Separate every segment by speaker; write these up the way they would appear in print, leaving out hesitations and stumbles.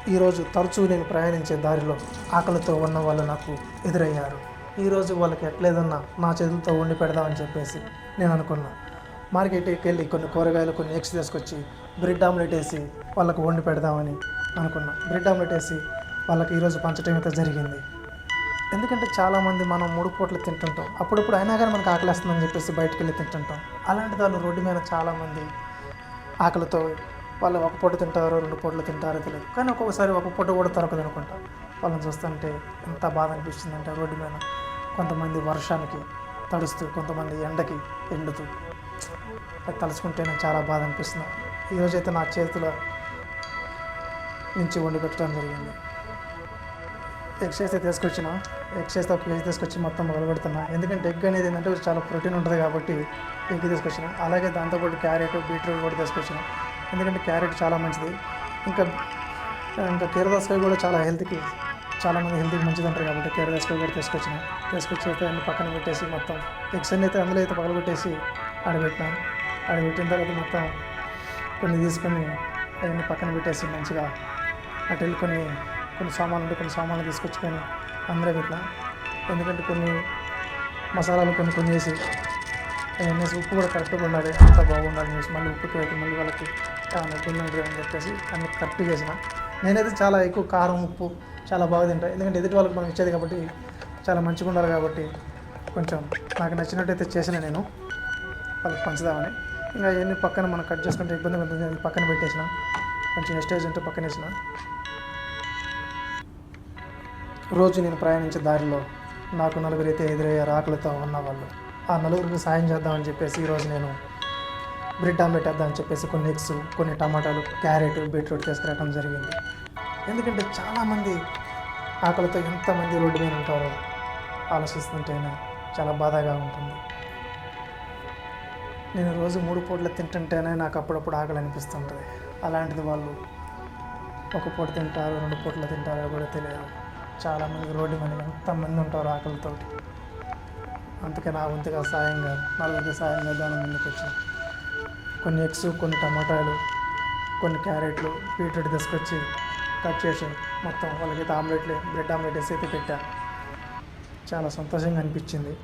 Speaker 1: ఈరోజు తరచూ నేను ప్రయాణించే దారిలో ఆకలితో ఉన్న వాళ్ళు నాకు ఎదురయ్యారు. ఈరోజు వాళ్ళకి ఎట్లేదన్నా నా చేతులతో వండి పెడదామని చెప్పేసి నేను అనుకున్నా. మార్కెట్కి వెళ్ళి కొన్ని కూరగాయలు, కొన్ని ఎగ్స్ తీసుకొచ్చి బ్రెడ్ ఆమ్లెట్ వేసి వాళ్ళకు వండి పెడదామని అనుకున్నా. బ్రెడ్ ఆమ్లెట్ వేసి వాళ్ళకి ఈరోజు పంచడం అయితే జరిగింది. ఎందుకంటే చాలామంది మనం 3 పూటలు తింటుంటాం. అప్పుడప్పుడు అయినా కానీ మనకు ఆకలిస్తుందని చెప్పేసి బయటికి వెళ్ళి తింటుంటాం. అలాంటి వాళ్ళు రోడ్డు మీద చాలామంది ఆకలితో వాళ్ళు ఒక పూట తింటారో 2 పూటలు తింటారో తెలియదు, కానీ ఒక్కొక్కసారి ఒక పూట కూడా దొరకదు అనుకుంటా. వాళ్ళని చూస్తుంటే ఎంత బాధ అనిపిస్తుందంటే రోడ్డు మీద కొంతమంది వర్షానికి తడుస్తూ, కొంతమంది ఎండకి ఎండుతూ, అది తలుచుకుంటేనే చాలా బాధ అనిపిస్తుంది. ఈరోజైతే నా చేతుల నుంచి వండి పెట్టడం జరిగింది. ఎగ్స్ అయితే తీసుకొచ్చిన, ఎగ్స్ అయితే ఒక కేజీ తీసుకొచ్చి మొత్తం మొదలుపెడుతున్నా. ఎందుకంటే ఎగ్ అనేది ఏంటంటే చాలా ప్రోటీన్ ఉంటుంది కాబట్టి ఎగ్ తీసుకొచ్చిన. అలాగే దాంతోపాటు క్యారెట్, బీట్రూట్ కూడా తీసుకొచ్చిన. ఎందుకంటే క్యారెట్ చాలా మంచిది. ఇంకా ఇంకా కీరదోసకాయ కూడా చాలా హెల్త్కి, చాలామంది హెల్త్కి మంచిది అంటారు కాబట్టి కీరదోసకాయ కూడా తీసుకొచ్చి అయితే అన్ని పక్కన పెట్టేసి మొత్తం ఎగ్స్ అన్ని అయితే అందులో అయితే పగలగొట్టేసి ఆడబెట్టినాను. ఆడబెట్టిన తర్వాత మొత్తం కొన్ని తీసుకొని అవన్నీ పక్కన పెట్టేసి మంచిగా అటు వెళ్ళి కొన్ని సామాన్లు తీసుకొచ్చుకొని అందులో పెట్టినా. ఎందుకంటే కొన్ని మసాలాలు కొన్ని వేసి అవన్నీ ఉప్పు కూడా కరెక్ట్గా ఉండాలి, అంత బాగుండాలి వేసి మళ్ళీ ఉప్పుకి అయితే మళ్ళీ వాళ్ళకి ఇబ్బంది ఉంటుంది అని చెప్పేసి అన్ని కరెక్ట్గా చేసిన. నేనైతే చాలా ఎక్కువ కారం, ఉప్పు చాలా బాగా తింటాను. ఎందుకంటే ఎదుటి వాళ్ళకి మనం ఇచ్చేది కాబట్టి చాలా మంచిగా ఉండాలి కాబట్టి కొంచెం నాకు నచ్చినట్టయితే చేసిన నేను వాళ్ళకి పంచుదామని. ఇంకా అవన్నీ పక్కన మనం కట్ చేసుకుంటే ఇబ్బంది ఉంటుంది, అది పక్కన పెట్టేసిన. కొంచెం ఎస్టేజ్ ఉంటే పక్కన వేసిన. రోజు నేను ప్రయాణించే దారిలో నాకు నలుగురైతే ఎదురయ్యారు ఆకలితో ఉన్నవాళ్ళు. ఆ నలుగురికి సాయం చేద్దామని చెప్పేసి ఈరోజు నేను బ్రెడ్ ఆమ్లెట్ వేద్దామని చెప్పేసి కొన్ని ఎగ్స్, కొన్ని టమాటాలు, క్యారెట్, బీట్రూట్ తీసుకురావడం జరిగింది. ఎందుకంటే చాలామంది ఆకలితో ఎంతమంది రోడ్డు మీద ఉంటారో ఆలోచిస్తుంటేనే చాలా బాధగా ఉంటుంది. నేను రోజు 3 పూటలు తింటుంటేనే నాకు అప్పుడప్పుడు ఆకలి అనిపిస్తుంటుంది. అలాంటిది వాళ్ళు ఒక పూట తింటారో 2 పూటలు తింటారో కూడా తెలియదు. చాలామంది రోడ్డు మీద ఎంతమంది ఉంటారో ఆకలితో. అందుకే నా వంతుగా సాయంగా నలుగురికి సాయం చేద్దామని ముందుకు వచ్చాను. కొన్ని ఎగ్స్, కొన్ని టమాటాలు, కొన్ని క్యారెట్లు, బీట్రూట్ తీసుకొచ్చి కట్ చేసి మొత్తం వాళ్ళకైతే బ్రెడ్ ఆమ్లెట్ వేసి అయితే పెట్టా. చాలా సంతోషంగా అనిపించింది.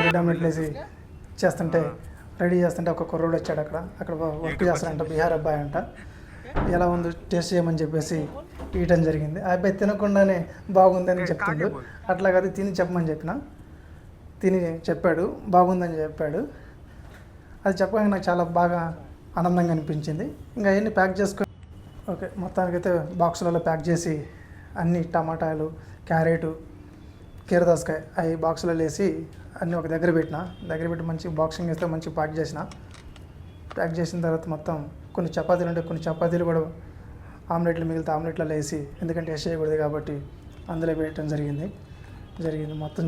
Speaker 1: బ్రెడ్ ఆమ్లెట్లు వేసి రెడీ చేస్తుంటే ఒక కుర్రోడు వచ్చాడు. అక్కడ వర్క్ చేస్తాడంట, బీహార్ అబ్బాయి అంట. ఎలా ఉందో టేస్ట్ చేయమని చెప్పేసి ఇవ్వటం జరిగింది. ఆ అబ్బాయి తినకుండానే బాగుందని చెప్తుండు. అట్లా కాదు తిని చెప్పమని చెప్పిన, తిని చెప్పాడు, బాగుందని చెప్పాడు. అది చెప్పగానే నాకు చాలా బాగా ఆనందంగా అనిపించింది. ఇంకా అవన్నీ ప్యాక్ చేసుకొని ఓకే మొత్తానికైతే బాక్సులలో ప్యాక్ చేసి అన్ని టమాటాలు, క్యారెట్, కీరదోసకాయ అవి బాక్సులలో వేసి అన్నీ ఒక దగ్గర పెట్టి మంచి బాక్సింగ్ వేస్తే మంచి ప్యాక్ చేసిన తర్వాత మొత్తం కొన్ని చపాతీలు ఉంటే కొన్ని చపాతీలు కూడా ఆమ్లెట్లు మిగిలితే ఆమ్లెట్లలో వేసి, ఎందుకంటే వేస్ట్ చేయకూడదు కాబట్టి అందులో వేయటం జరిగింది. మొత్తం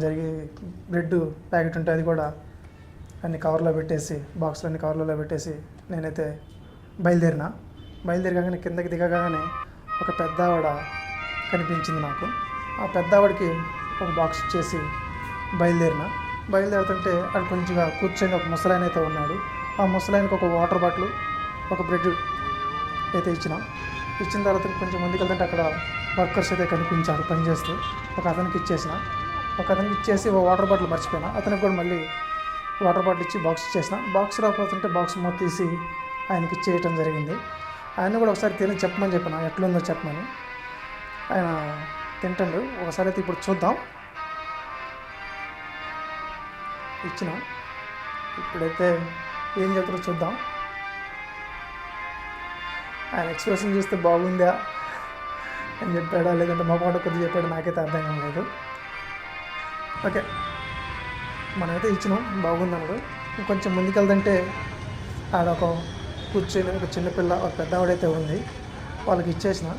Speaker 1: బ్రెడ్ ప్యాకెట్ ఉంటే అది కూడా అన్ని కవర్లో పెట్టేసి బాక్సులన్నీ కవర్లలో పెట్టేసి నేనైతే బయలుదేరగానే కిందకి దిగగానే ఒక పెద్ద ఆవిడ కనిపించింది నాకు. ఆ పెద్ద ఆవిడకి ఒక బాక్స్ ఇచ్చేసి బయలుదేరుతుంటే అక్కడ కొంచెంగా కూర్చొని ఒక ముసలాయన అయితే ఉన్నాడు. ఆ ముసలాయనకి ఒక వాటర్ బాటిల్, ఒక బ్రెడ్ అయితే ఇచ్చిన తర్వాత కొంచెం ముందుకు వెళ్తుంటే అక్కడ వర్కర్స్ అయితే కనిపించారు పనిచేస్తూ. ఒక అతనికి ఇచ్చేసి ఒక వాటర్ బాటిల్ మర్చిపోయినా, అతనికి కూడా మళ్ళీ వాటర్ బాటిల్ ఇచ్చి బాక్స్ ఇచ్చేసిన. బాక్స్ రాకపోతుంటే బాక్స్ మొత్తం తీసి ఆయనకి ఇచ్చేయటం జరిగింది. ఆయన కూడా ఒకసారి తిని చెప్పమని చెప్పిన, ఎట్లుందో చెప్పమని. ఆయన తింటాడు. ఒకసారి అయితే ఇప్పుడు చూద్దాం. ఇప్పుడైతే ఏం చెప్తారో చూద్దాం. ఆయన ఎక్స్ప్రెషన్ చూస్తే బాగుందా అని చెప్పాడా లేదంటే మా పాట కొద్దిగా చెప్పాడు, నాకైతే అర్థం కాలేదు. ఓకే మనమైతే ఇచ్చినాం, బాగుందన్నాడు. ఇంకొంచెం ముందుకెళ్తుంటే ఆడ కూర్చొని ఒక చిన్నపిల్ల, ఒక పెద్దవాడైతే ఉంది. వాళ్ళకి ఇచ్చేసిన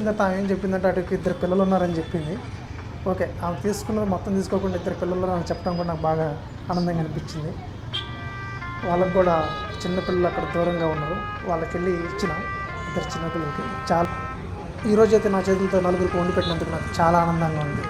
Speaker 1: తర్వాత ఆమె ఏం చెప్పిందంటే అటు 2 పిల్లలు ఉన్నారని చెప్పింది. ఓకే ఆమె తీసుకున్నది మొత్తం తీసుకోకుండా 2 పిల్లలు అని చెప్పడం కూడా నాకు బాగా ఆనందంగా అనిపించింది. వాళ్ళకు కూడా చిన్నపిల్లలు అక్కడ దూరంగా ఉన్నారు, వాళ్ళకి వెళ్ళి ఇచ్చిన 2 చిన్నపిల్లలకి. ఈరోజు అయితే నా చేతులతో 4 వండి పెట్టినందుకు నాకు చాలా ఆనందంగా ఉంది.